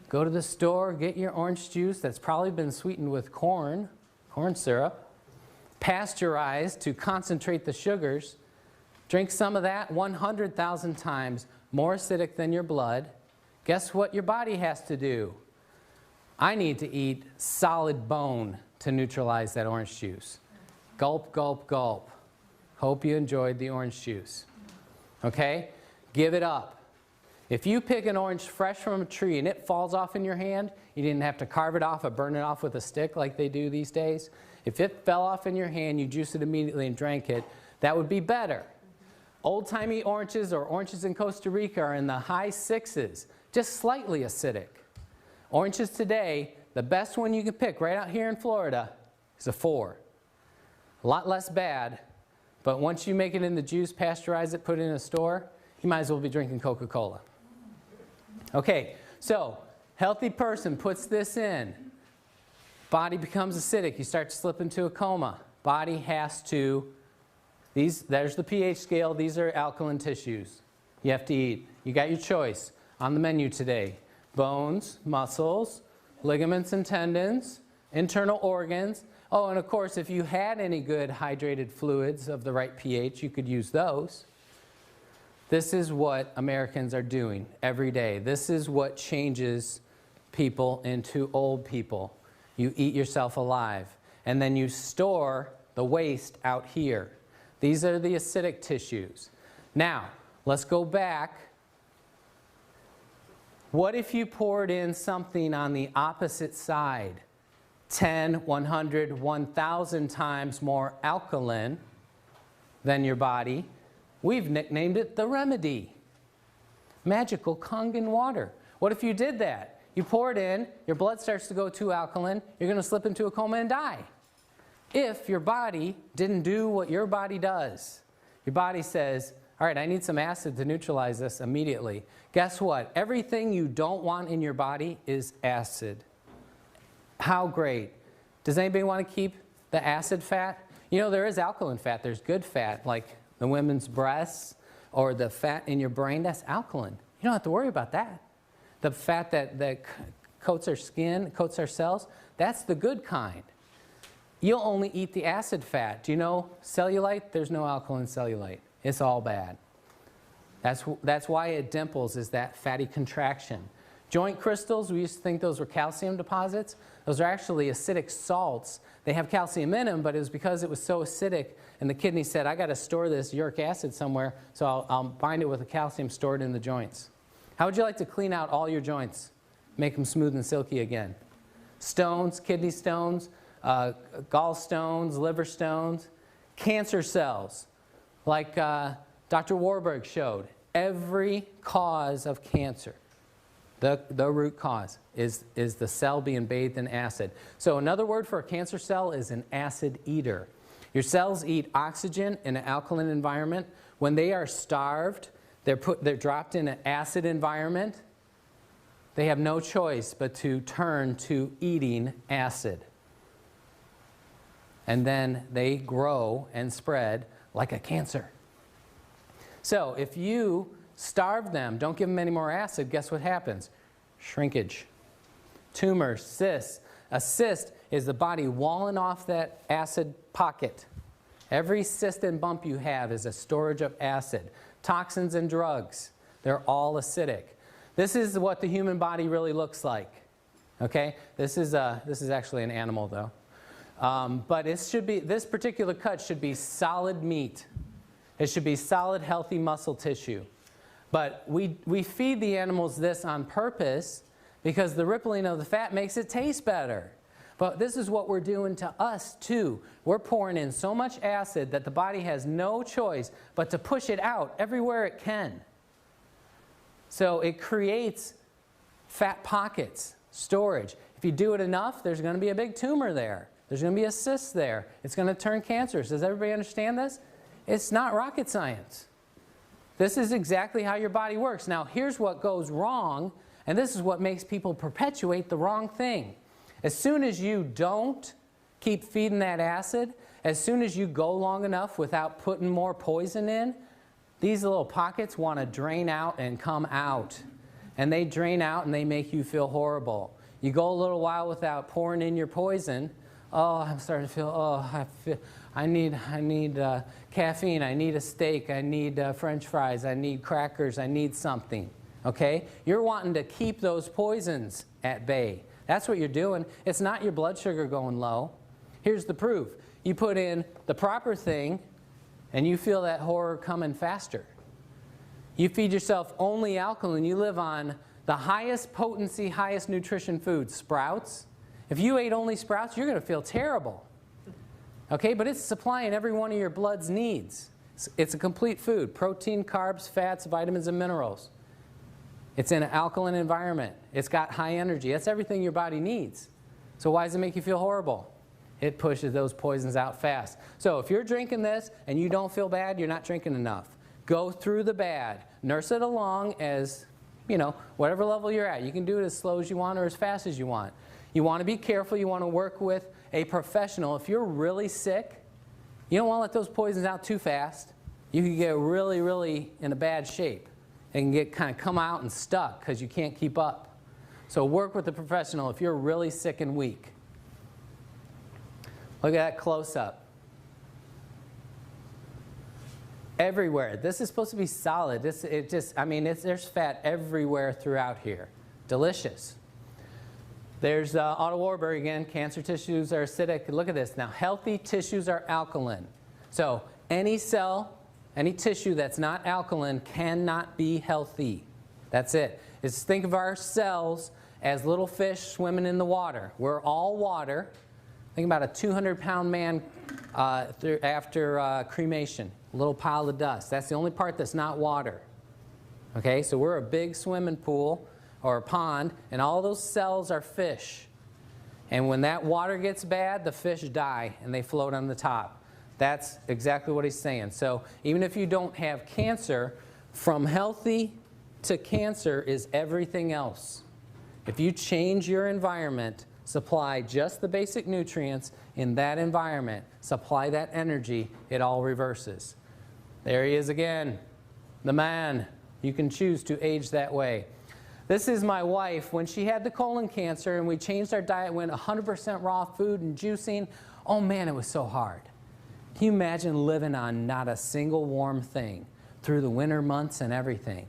Go to the store, get your orange juice that's probably been sweetened with corn syrup, pasteurized to concentrate the sugars. Drink some of that, 100,000 times more acidic than your blood. Guess what your body has to do? I need to eat solid bone to neutralize that orange juice. Gulp, gulp, gulp. Hope you enjoyed the orange juice. Okay? Give it up. If you pick an orange fresh from a tree and it falls off in your hand, you didn't have to carve it off or burn it off with a stick like they do these days. If it fell off in your hand, you juice it immediately and drank it, that would be better. Old-timey oranges or oranges in Costa Rica are in the high 6s, just slightly acidic. Oranges today, the best one you can pick right out here in Florida is a 4. A lot less bad, but once you make it in the juice, pasteurize it, put it in a store, you might as well be drinking Coca-Cola. Okay, so healthy person puts this in. Body becomes acidic. You start to slip into a coma. Body has to, there's the pH scale. These are alkaline tissues you have to eat. You got your choice on the menu today. Bones, muscles, ligaments and tendons, internal organs. Oh, and of course, if you had any good hydrated fluids of the right pH, you could use those. This is what Americans are doing every day. This is what changes people into old people. You eat yourself alive, and then you store the waste out here. These are the acidic tissues. Now, let's go back. What if you poured in something on the opposite side? 10, 100, 1,000 times more alkaline than your body. We've nicknamed it the remedy. Magical Kangen water. What if you did that? You pour it in, your blood starts to go too alkaline, you're going to slip into a coma and die. If your body didn't do what your body does. Your body says, all right, I need some acid to neutralize this immediately. Guess what? Everything you don't want in your body is acid. How great. Does anybody want to keep the acid fat? You know, there is alkaline fat. There's good fat, like the women's breasts or the fat in your brain. That's alkaline. You don't have to worry about that. The fat that coats our skin, coats our cells, that's the good kind. You'll only eat the acid fat. Do you know cellulite? There's no alkaline cellulite. It's all bad. That's why it dimples, is that fatty contraction. Joint crystals, we used to think those were calcium deposits. Those are actually acidic salts. They have calcium in them, but it was because it was so acidic, and the kidney said, I got to store this uric acid somewhere, so I'll bind it with the calcium stored in the joints. How would you like to clean out all your joints? Make them smooth and silky again. Stones, kidney stones, gallstones, liver stones, cancer cells, like Dr. Warburg showed. Every cause of cancer, the root cause, is the cell being bathed in acid. So another word for a cancer cell is an acid eater. Your cells eat oxygen in an alkaline environment. When they are starved, they're dropped in an acid environment. They have no choice but to turn to eating acid. And then they grow and spread like a cancer. So if you starve them, don't give them any more acid, guess what happens? Shrinkage. Tumors, cysts. A cyst is the body walling off that acid pocket. Every cyst and bump you have is a storage of acid. Toxins and drugs, they're all acidic. This is what the human body really looks like. Okay? This is actually an animal, though. But it should be, this particular cut should be solid meat. It should be solid, healthy muscle tissue. But we feed the animals this on purpose because the rippling of the fat makes it taste better. But this is what we're doing to us, too. We're pouring in so much acid that the body has no choice but to push it out everywhere it can. So it creates fat pockets, storage. If you do it enough, there's going to be a big tumor there. There's going to be a cyst there. It's going to turn cancerous. Does everybody understand this? It's not rocket science. This is exactly how your body works. Now, here's what goes wrong, and this is what makes people perpetuate the wrong thing. As soon as you don't keep feeding that acid, as soon as you go long enough without putting more poison in, these little pockets want to drain out and come out. And they drain out and they make you feel horrible. You go a little while without pouring in your poison. Oh, I'm starting to feel, I need caffeine, I need a steak, I need French fries, I need crackers, I need something. Okay? You're wanting to keep those poisons at bay. That's what you're doing. It's not your blood sugar going low. Here's the proof. You put in the proper thing, and you feel that horror coming faster. You feed yourself only alkaline. You live on the highest potency, highest nutrition foods, sprouts. If you ate only sprouts, you're going to feel terrible. Okay, but it's supplying every one of your blood's needs. It's a complete food. Protein, carbs, fats, vitamins, and minerals. It's in an alkaline environment. It's got high energy. That's everything your body needs. So why does it make you feel horrible? It pushes those poisons out fast. So if you're drinking this and you don't feel bad, you're not drinking enough. Go through the bad. Nurse it along as, whatever level you're at. You can do it as slow as you want or as fast as you want. You want to be careful. You want to work with a professional. If you're really sick, you don't want to let those poisons out too fast. You can get really, really in a bad shape. And get kind of come out and stuck because you can't keep up. So work with a professional if you're really sick and weak. Look at that close-up. Everywhere. This is supposed to be solid. There's fat everywhere throughout here. Delicious. There's Otto Warburg again. Cancer tissues are acidic. Look at this. Now, healthy tissues are alkaline. So any cell, any tissue that's not alkaline cannot be healthy. That's it. Just think of our cells as little fish swimming in the water. We're all water. Think about a 200-pound man after cremation, a little pile of dust. That's the only part that's not water. Okay, so we're a big swimming pool or a pond, and all those cells are fish. And when that water gets bad, the fish die, and they float on the top. That's exactly what he's saying. So even if you don't have cancer, from healthy to cancer is everything else. If you change your environment, supply just the basic nutrients in that environment, supply that energy, it all reverses. There he is again, the man. You can choose to age that way. This is my wife. When she had the colon cancer and we changed our diet, went 100% raw food and juicing, oh man, it was so hard. Can you imagine living on not a single warm thing through the winter months and everything?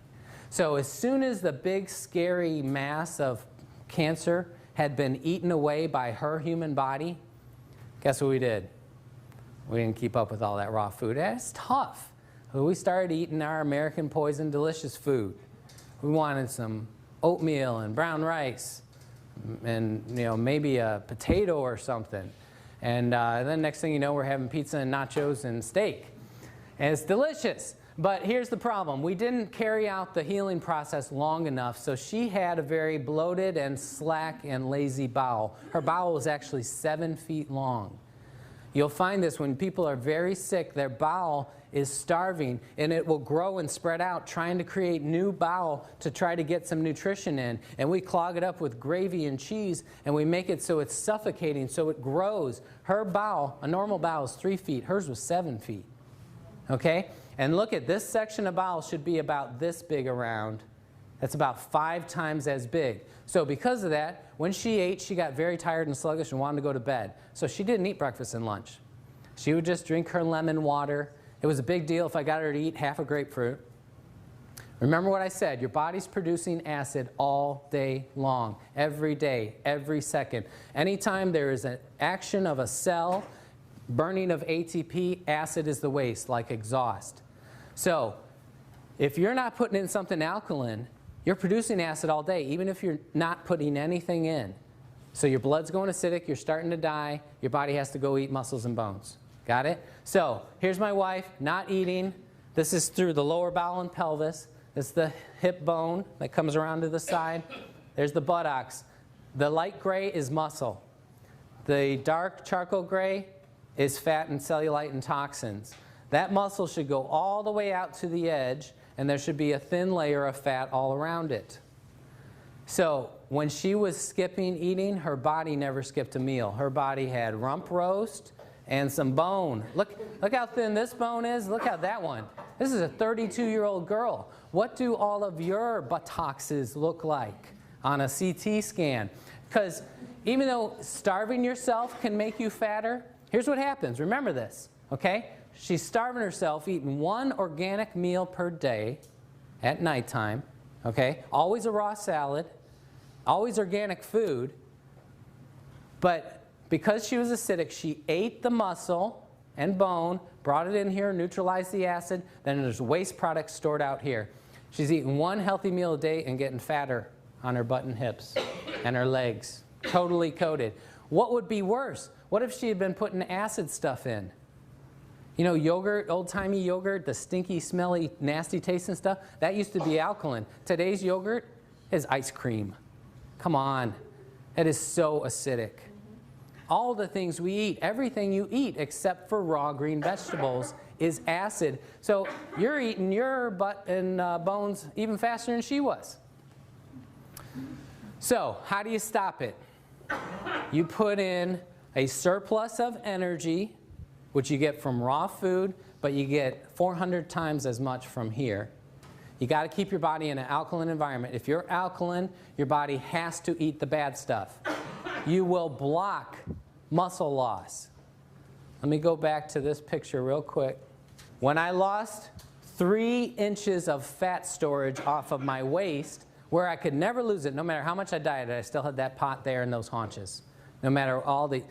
So as soon as the big scary mass of cancer had been eaten away by her human body, guess what we did? We didn't keep up with all that raw food. It's tough. We started eating our American Poison delicious food. We wanted some oatmeal and brown rice and maybe a potato or something. And then next thing you know, we're having pizza and nachos and steak. And it's delicious. But here's the problem. We didn't carry out the healing process long enough, so she had a very bloated and slack and lazy bowel. Her bowel was actually 7 feet long. You'll find this when people are very sick, their bowel is starving, and it will grow and spread out, trying to create new bowel to try to get some nutrition in. And we clog it up with gravy and cheese, and we make it so it's suffocating, so it grows. Her bowel, a normal bowel, is 3 feet. Hers was 7 feet. Okay? And look at this section of bowel should be about this big around. That's about 5 times as big. So because of that, when she ate, she got very tired and sluggish and wanted to go to bed. So she didn't eat breakfast and lunch. She would just drink her lemon water. It was a big deal if I got her to eat half a grapefruit. Remember what I said, your body's producing acid all day long, every day, every second. Anytime there is an action of a cell, burning of ATP, acid is the waste, like exhaust. So if you're not putting in something alkaline, you're producing acid all day, even if you're not putting anything in. So your blood's going acidic, you're starting to die, your body has to go eat muscles and bones. Got it? So here's my wife, not eating. This is through the lower bowel and pelvis. This is the hip bone that comes around to the side. There's the buttocks. The light gray is muscle. The dark charcoal gray is fat and cellulite and toxins. That muscle should go all the way out to the edge, and there should be a thin layer of fat all around it. So when she was skipping eating, her body never skipped a meal. Her body had rump roast and some bone. Look how thin this bone is. Look how that one. This is a 32-year-old girl. What do all of your buttocks look like on a CT scan? Because even though starving yourself can make you fatter, here's what happens. Remember this, okay? She's starving herself, eating 1 organic meal per day at nighttime, okay? Always a raw salad, always organic food. But because she was acidic, she ate the muscle and bone, brought it in here, neutralized the acid, then there's waste products stored out here. She's eating 1 healthy meal a day and getting fatter on her butt and hips and her legs, totally coated. What would be worse? What if she had been putting acid stuff in? You know, yogurt, old-timey yogurt, the stinky, smelly, nasty tasting stuff, that used to be alkaline. Today's yogurt is ice cream. Come on. It is so acidic. All the things we eat, everything you eat except for raw green vegetables is acid. So you're eating your butt and bones even faster than she was. So how do you stop it? You put in a surplus of energy, which you get from raw food, but you get 400 times as much from here. You got to keep your body in an alkaline environment. If you're alkaline, your body has to eat the bad stuff. You will block muscle loss. Let me go back to this picture real quick. When I lost 3 inches of fat storage off of my waist, where I could never lose it, no matter how much I dieted, I still had that pot there in those haunches. No matter all the,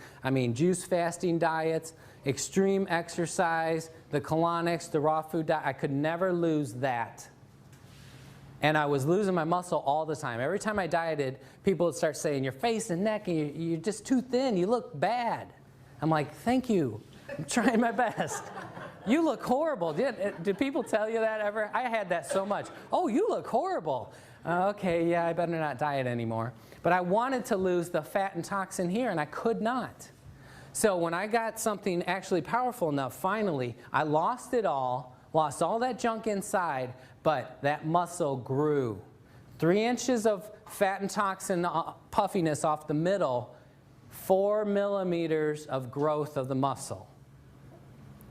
juice fasting diets, extreme exercise, the colonics, the raw food diet, I could never lose that. And I was losing my muscle all the time. Every time I dieted, people would start saying, your face and neck, and you're just too thin, you look bad. I'm like, thank you, I'm trying my best. You look horrible. Did people tell you that ever? I had that so much. Oh, you look horrible. Okay, yeah, I better not diet anymore. But I wanted to lose the fat and toxin here, and I could not. So when I got something actually powerful enough, finally, I lost it all, lost all that junk inside, but that muscle grew. 3 inches of fat and toxin puffiness off the middle, 4 millimeters of growth of the muscle.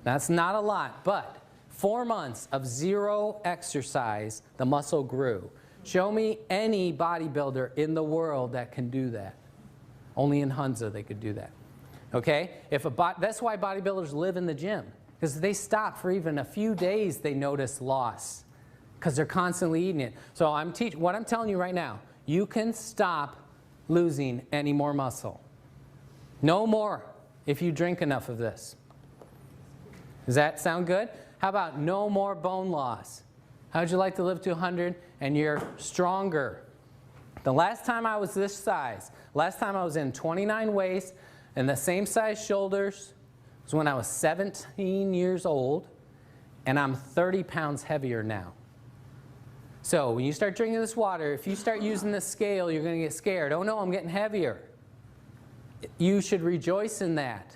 That's not a lot, but 4 months of 0 exercise, the muscle grew. Show me any bodybuilder in the world that can do that. Only in Hunza they could do that. Okay? That's why bodybuilders live in the gym, because they stop for even a few days, they notice loss. because they're constantly eating it. So what I'm telling you right now, you can stop losing any more muscle. No more if you drink enough of this. Does that sound good? How about no more bone loss? How would you like to live to 100 and you're stronger? The last time I was this size, last time I was in 29 waist and the same size shoulders was when I was 17 years old, and I'm 30 pounds heavier now. So when you start drinking this water, if you start using the scale, you're going to get scared. Oh no, I'm getting heavier. You should rejoice in that.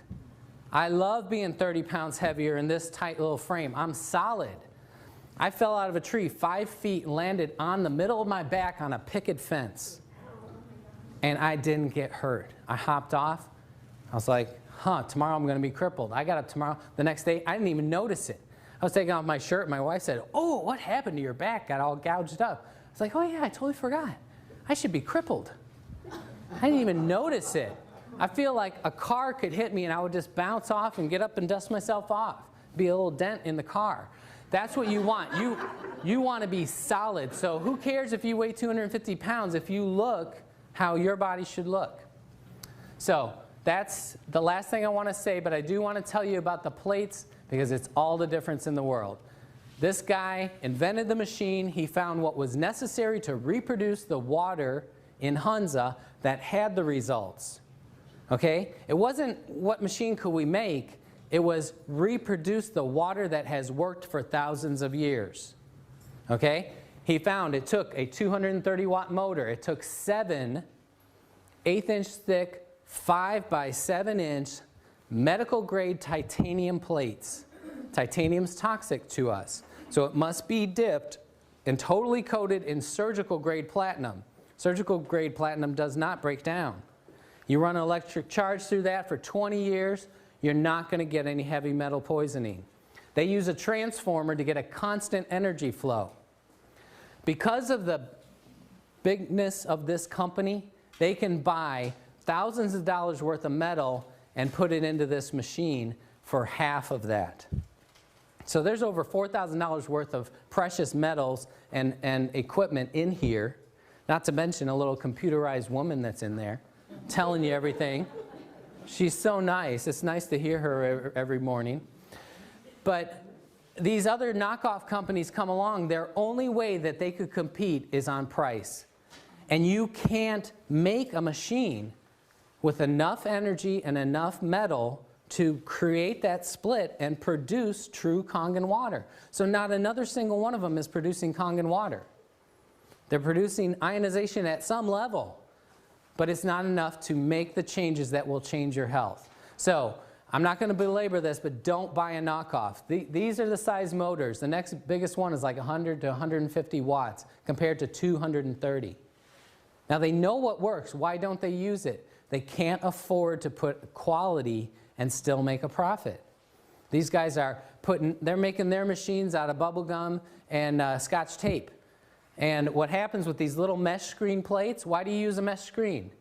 I love being 30 pounds heavier in this tight little frame. I'm solid. I fell out of a tree 5 feet and landed on the middle of my back on a picket fence. And I didn't get hurt. I hopped off. I was like, tomorrow I'm going to be crippled. I got up tomorrow. The next day, I didn't even notice it. I was taking off my shirt. My wife said, oh, what happened to your back? Got all gouged up. I was like, oh yeah, I totally forgot. I should be crippled. I didn't even notice it. I feel like a car could hit me and I would just bounce off and get up and dust myself off. Be a little dent in the car. That's what you want. You want to be solid. So who cares if you weigh 250 pounds if you look how your body should look? So that's the last thing I want to say, but I do want to tell you about the plates because it's all the difference in the world. This guy invented the machine. He found what was necessary to reproduce the water in Hunza that had the results. Okay? It wasn't what machine could we make. It was reproduce the water that has worked for thousands of years. Okay? He found it took a 230 watt motor. It took 7 1/8-inch thick 5 by 7 inch medical grade titanium plates. Titanium's toxic to us. So it must be dipped and totally coated in surgical grade platinum. Surgical grade platinum does not break down. You run an electric charge through that for 20 years, you're not going to get any heavy metal poisoning. They use a transformer to get a constant energy flow. Because of the bigness of this company, they can buy thousands of dollars worth of metal and put it into this machine for half of that. So there's over $4,000 worth of precious metals and equipment in here, not to mention a little computerized woman that's in there telling you everything. She's so nice. It's nice to hear her every morning. But these other knockoff companies come along, their only way that they could compete is on price. And you can't make a machine with enough energy and enough metal to create that split and produce true Kangen water. So not another single one of them is producing Kangen water. They're producing ionization at some level, but it's not enough to make the changes that will change your health. So I'm not going to belabor this, but don't buy a knockoff. These are the size motors. The next biggest one is like 100 to 150 watts compared to 230. Now they know what works. Why don't they use it? They can't afford to put quality and still make a profit. These guys are they're making their machines out of bubble gum and Scotch tape. And what happens with these little mesh screen plates, why do you use a mesh screen?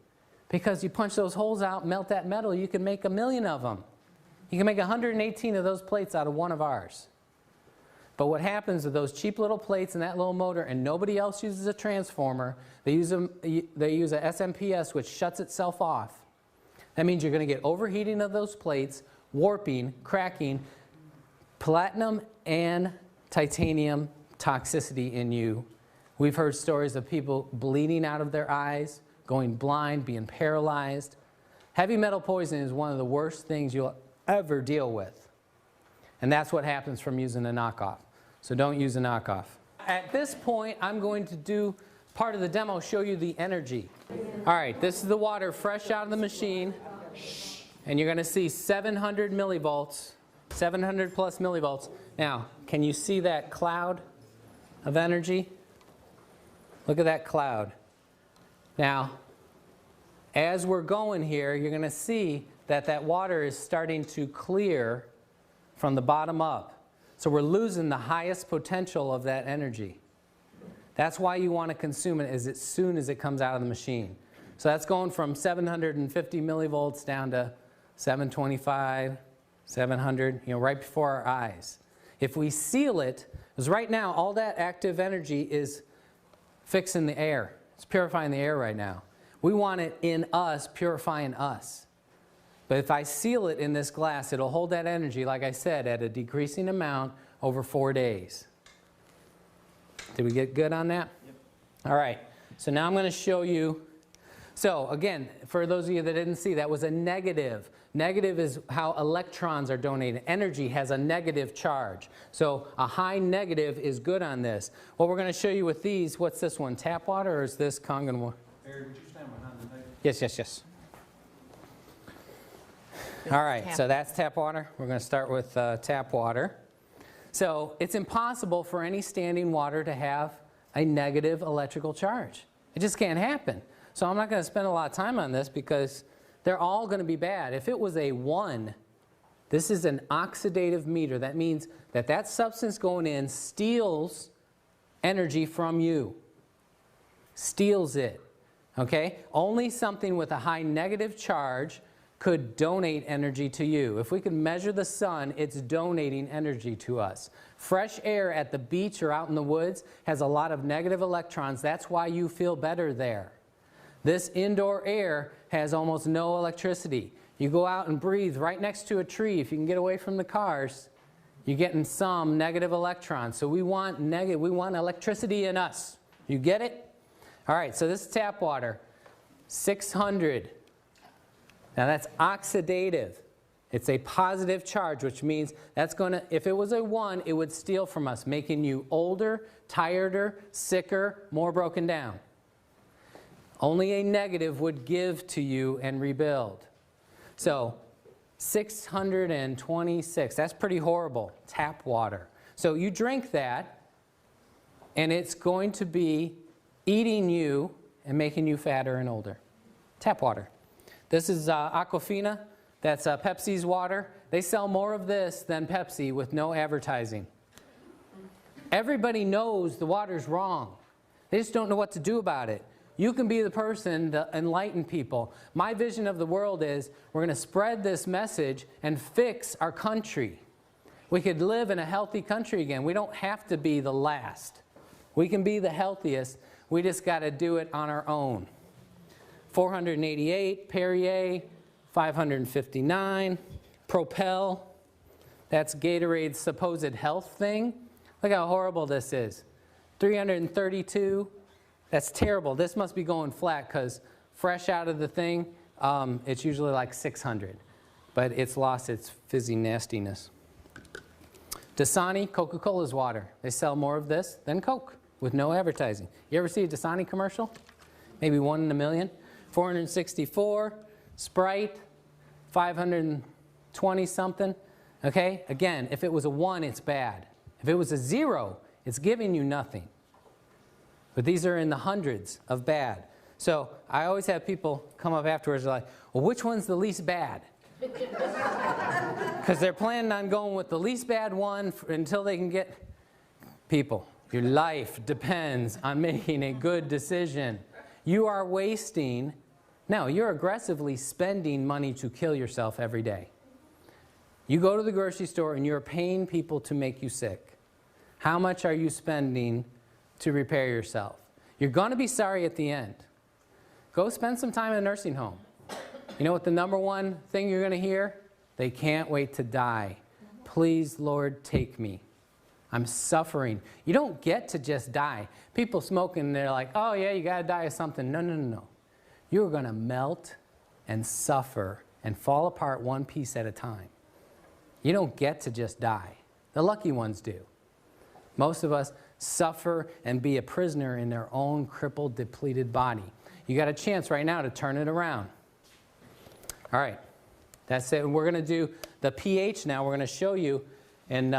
Because you punch those holes out, melt that metal, you can make 1 million of them. You can make 118 of those plates out of one of ours. But what happens with those cheap little plates and that little motor, and nobody else uses a transformer, they use a SMPS which shuts itself off. That means you're going to get overheating of those plates, warping, cracking, platinum and titanium toxicity in you. We've heard stories of people bleeding out of their eyes, going blind, being paralyzed. Heavy metal poisoning is one of the worst things you'll ever deal with. And that's what happens from using a knockoff. So don't use a knockoff. At this point, I'm going to do part of the demo, show you the energy. All right, this is the water fresh out of the machine. And you're going to see 700 millivolts, 700 plus millivolts. Now, can you see that cloud of energy? Look at that cloud. Now, as we're going here, you're going to see that that water is starting to clear from the bottom up. So we're losing the highest potential of that energy. That's why you want to consume it as soon as it comes out of the machine. So that's going from 750 millivolts down to 725, 700, right before our eyes. If we seal it, Because right now, all that active energy is fixing the air. It's purifying the air right now. We want it in us, purifying us. But if I seal it in this glass, it'll hold that energy, like I said, at a decreasing amount over 4 days. Did we get good on that? Yep. All right. So now I'm going to show you. So again, for those of you that didn't see, that was a negative. Negative is how electrons are donated. Energy has a negative charge. So a high negative is good on this. What we're going to show you with these, what's this one? Tap water, or is this Kangen water? Harry, would you stand behind the table? Yes, yes, yes. All right, so that's tap water. We're going to start with tap water. So it's impossible for any standing water to have a negative electrical charge. It just can't happen. So I'm not going to spend a lot of time on this because they're all going to be bad. If it was a 1, this is an oxidative meter. That means that that substance going in steals energy from you. Steals it. Okay? Only something with a high negative charge could donate energy to you. If we could measure the sun, it's donating energy to us. Fresh air at the beach or out in the woods has a lot of negative electrons. That's why you feel better there. This indoor air has almost no electricity. You go out and breathe right next to a tree. If you can get away from the cars, you're getting some negative electrons. So we want electricity in us. You get it? All right, so this is tap water, 600. Now that's oxidative. It's a positive charge, which means that's going to, if it was a 1, it would steal from us, making you older, tireder, sicker, more broken down. Only a negative would give to you and rebuild. So 626, that's pretty horrible, tap water. So you drink that, and it's going to be eating you and making you fatter and older. Tap water. This is Aquafina. That's Pepsi's water. They sell more of this than Pepsi with no advertising. Everybody knows the water's wrong. They just don't know what to do about it. You can be the person to enlighten people. My vision of the world is we're going to spread this message and fix our country. We could live in a healthy country again. We don't have to be the last. We can be the healthiest. We just got to do it on our own. 488, Perrier, 559, Propel. That's Gatorade's supposed health thing. Look how horrible this is. 332. That's terrible. This must be going flat because fresh out of the thing, it's usually like 600. But it's lost its fizzy nastiness. Dasani, Coca-Cola's water. They sell more of this than Coke with no advertising. You ever see a Dasani commercial? Maybe 1 in a million. 464, Sprite, 520 something. Okay? Again, if it was a 1, it's bad. If it was a 0, it's giving you nothing. But these are in the hundreds of bad. So I always have people come up afterwards and like, well, which one's the least bad? Because they're planning on going with the least bad one until they can get people. Your life depends on making a good decision. You are wasting, no, you're aggressively spending money to kill yourself every day. You go to the grocery store and you're paying people to make you sick. How much are you spending to repair yourself? You're going to be sorry at the end. Go spend some time in a nursing home. You know what the #1 thing you're going to hear? They can't wait to die. Please, Lord, take me. I'm suffering. You don't get to just die. People smoking, they're like, oh yeah, you got to die of something. No, no, no, no. You're going to melt and suffer and fall apart one piece at a time. You don't get to just die. The lucky ones do. Most of us suffer and be a prisoner in their own crippled, depleted body. You got a chance right now to turn it around. All right. That's it. We're going to do the pH now. We're going to show you. And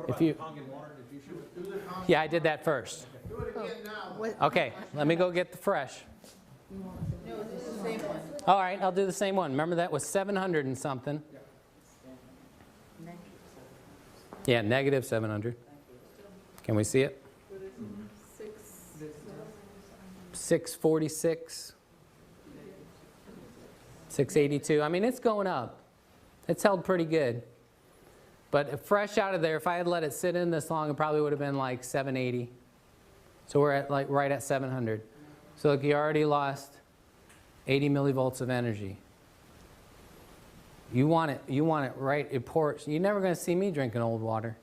if you... Kangen water? Did you do the Kangen? Yeah, I did that first. Do it again now. Okay, let me go get the fresh. No, it's the same one. All right, I'll do the same one. Remember that was 700 and something. Yeah, negative 700. Can we see it? 646. 682. I mean, it's going up. It's held pretty good. But fresh out of there, if I had let it sit in this long, it probably would have been like 780. So we're at like right at 700. So look, you already lost 80 millivolts of energy. You want it right, it pours. You're never going to see me drinking old water.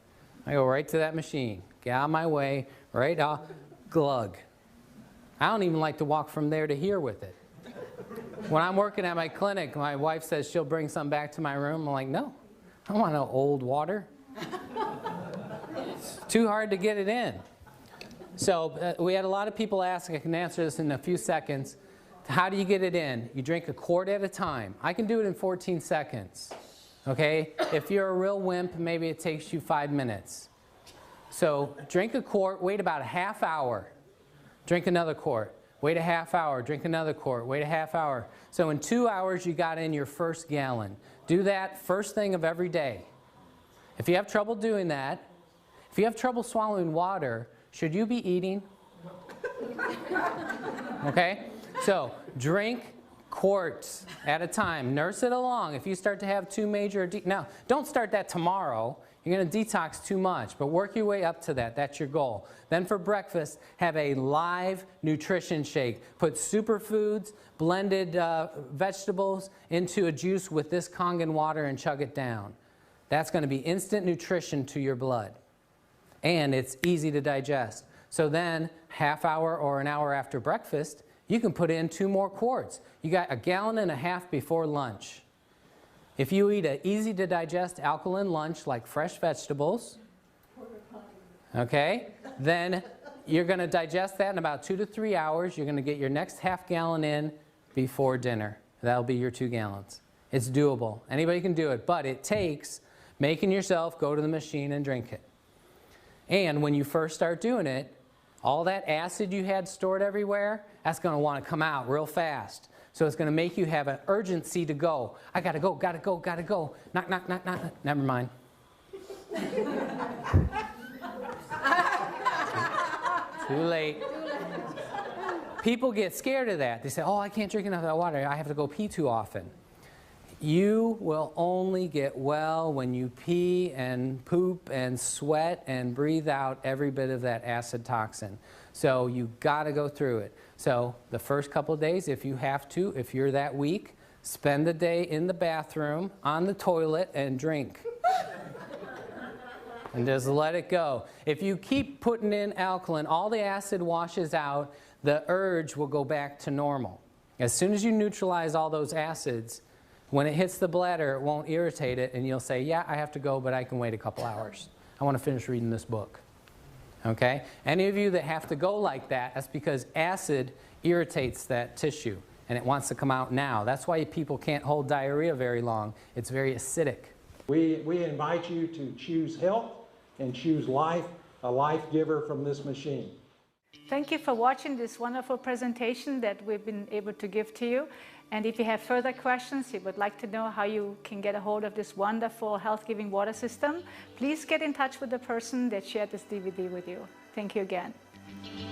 I go right to that machine, get out of my way, right off, glug. I don't even like to walk from there to here with it. When I'm working at my clinic, my wife says she'll bring some back to my room. I'm like, no, I don't want no old water. It's too hard to get it in. So we had a lot of people ask, I can answer this in a few seconds. How do you get it in? You drink a quart at a time. I can do it in 14 seconds. Okay? If you're a real wimp, maybe it takes you 5 minutes. So drink a quart, wait about a half hour. Drink another quart. Wait a half hour, drink another quart, wait a half hour. So in 2 hours, you got in your first gallon. Do that first thing of every day. If you have trouble doing that, if you have trouble swallowing water, should you be eating? Okay? So drink quarts at a time. Nurse it along. If you start to have too major, now don't start that tomorrow. You're going to detox too much, but work your way up to that. That's your goal. Then for breakfast, have a live nutrition shake. Put superfoods, blended vegetables into a juice with this Kangen water and chug it down. That's going to be instant nutrition to your blood. And it's easy to digest. So then, half hour or an hour after breakfast, you can put in 2 more quarts. You got a gallon and a half before lunch. If you eat an easy to digest alkaline lunch like fresh vegetables, okay, then you're going to digest that in about 2 to 3 hours. You're going to get your next half gallon in before dinner. That'll be your 2 gallons. It's doable. Anybody can do it, but it takes making yourself go to the machine and drink it. And when you first start doing it, all that acid you had stored everywhere, that's going to want to come out real fast. So it's going to make you have an urgency to go. I got to go, got to go, got to go. Knock, knock, knock, knock. Never mind. Too late. People get scared of that. They say, oh, I can't drink enough of that water. I have to go pee too often. You will only get well when you pee and poop and sweat and breathe out every bit of that acid toxin. So you got to go through it. So the first couple of days, if you have to, if you're that weak, spend the day in the bathroom, on the toilet, and drink. And just let it go. If you keep putting in alkaline, all the acid washes out, the urge will go back to normal. As soon as you neutralize all those acids, when it hits the bladder, it won't irritate it, and you'll say, yeah, I have to go, but I can wait a couple hours. I want to finish reading this book. Okay? Any of you that have to go like that, that's because acid irritates that tissue, and it wants to come out now. That's why people can't hold diarrhea very long. It's very acidic. We invite you to choose health and choose life, a life giver from this machine. Thank you for watching this wonderful presentation that we've been able to give to you. And if you have further questions, you would like to know how you can get a hold of this wonderful health-giving water system, please get in touch with the person that shared this DVD with you. Thank you again.